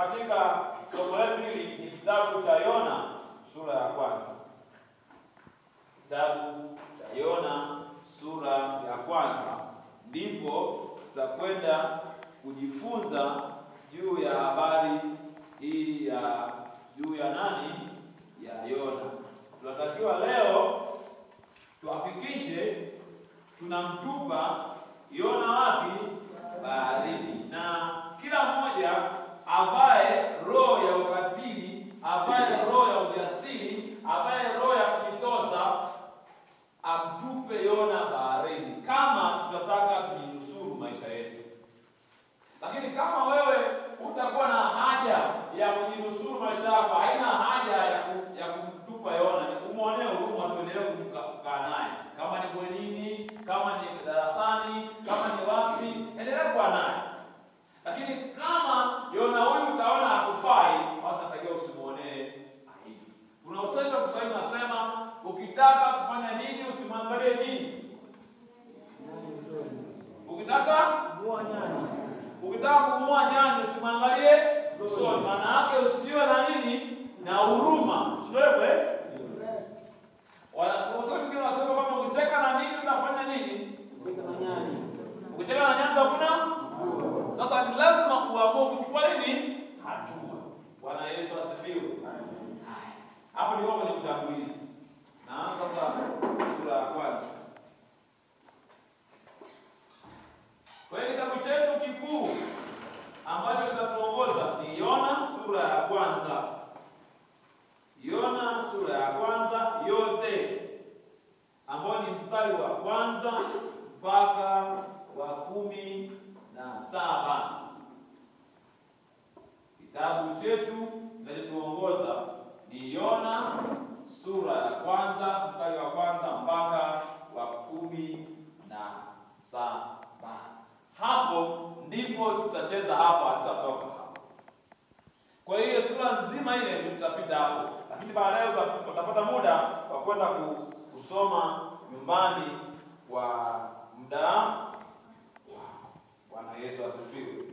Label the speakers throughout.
Speaker 1: katika somo letu hili ni kitabu cha Yona sura ya kwanza. Kitabu cha Yona sura ya kwanza ndipo tutakwenda kujifunza juu ya habari hii ya juu ya nani? Ya Yona. Tunatakiwa leo tuhakikishe tunamtupa Yona wapi? Baharini. Na kila mmoja avae roho ya ukatili, avae roho ya ujasiri, avae roho ya kujitosa, amtupe Yona baharini, kama tutataka tujinusuru maisha yetu. Lakini kama wewe utakuwa na haja ya kujinusuru maisha yako, haina haja ya kumtupa Yona, umuonee huruma, tuendelee kukaa naye. Kama ni bwenini, kama ni darasani, kama ni wapi, endelea kuwa naye. Lakini kama Yona huyu utaona hakufai, basi natakiwa usimuonee aibu. Kuna usemi wa Kiswahili unasema, ukitaka kufanya nini usimwangalie nini? Ukitaka kumua nyani usimwangalie usoni. Maana yake usiwe na nini? Na huruma. Si ndio hivyo? Wasema wengine wanasema kama ukicheka na nini utafanya nini? Ukicheka na nyani utavuna? Sasa ni lazima uamue kuchukua nini? Hatua. Bwana Yesu asifiwe. Hapo ni kwenye utangulizi. Naanza sasa sura ya kwanza. Kwa hiyo kitabu chetu kikuu ambacho kitatuongoza ni Yona sura ya kwanza. Yona sura ya kwanza yote, ambao ni mstari wa kwanza mpaka wa 17. Kitabu chetu kinachotuongoza ni Yona sura ya kwanza mstari wa kwanza mpaka wa 17. Hapo ndipo tutacheza hapo, hatutatoka hapo. Kwa hiyo sura nzima ile tutapita hapo, lakini baadaye utapata muda wa kwenda kusoma nyumbani kwa muda. Bwana Yesu asifiwe.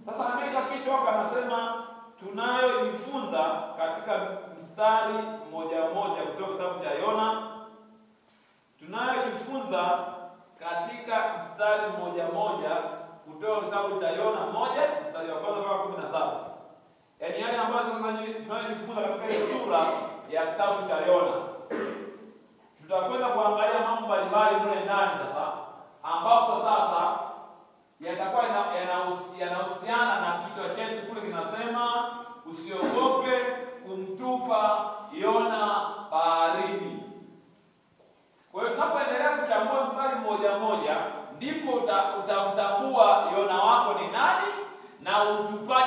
Speaker 1: Sasa ameweka kichwa hapa, anasema tunayojifunza katika mstari mmoja mmoja kutoka kitabu cha Yona. Tunayojifunza katika mstari mmoja mmoja kutoka kitabu cha Yona 1 mstari wa kwanza mpaka 17. Yaani yale ambayo tunayojifunza katika hiyo sura ya kitabu cha Yona. Tutakwenda kuangalia mambo mbalimbali mle ndani sasa, ambapo sasa yatakuwa yanahusiana na kichwa chetu kule kinasema usiogope kumtupa Yona baharini. Kwa hiyo tunapoendelea kuchambua mstari mmoja mmoja, ndipo utamtambua Yona wako ni nani na utupaji